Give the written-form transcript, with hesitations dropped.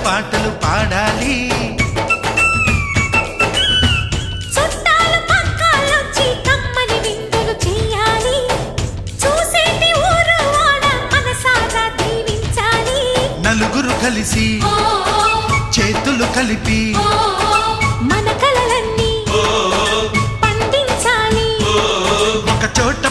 పాటలు పాడాలి. చుట్టాలు పక్కాలొచ్చి కమ్మని విందులు చేయాలి. చూసేటి ఊరు వాడ మనసారా దీవించాలి. నలుగురు కలిసి చేతులు కలిపి మన కలలన్నీ పండించాలి. ఒక చోట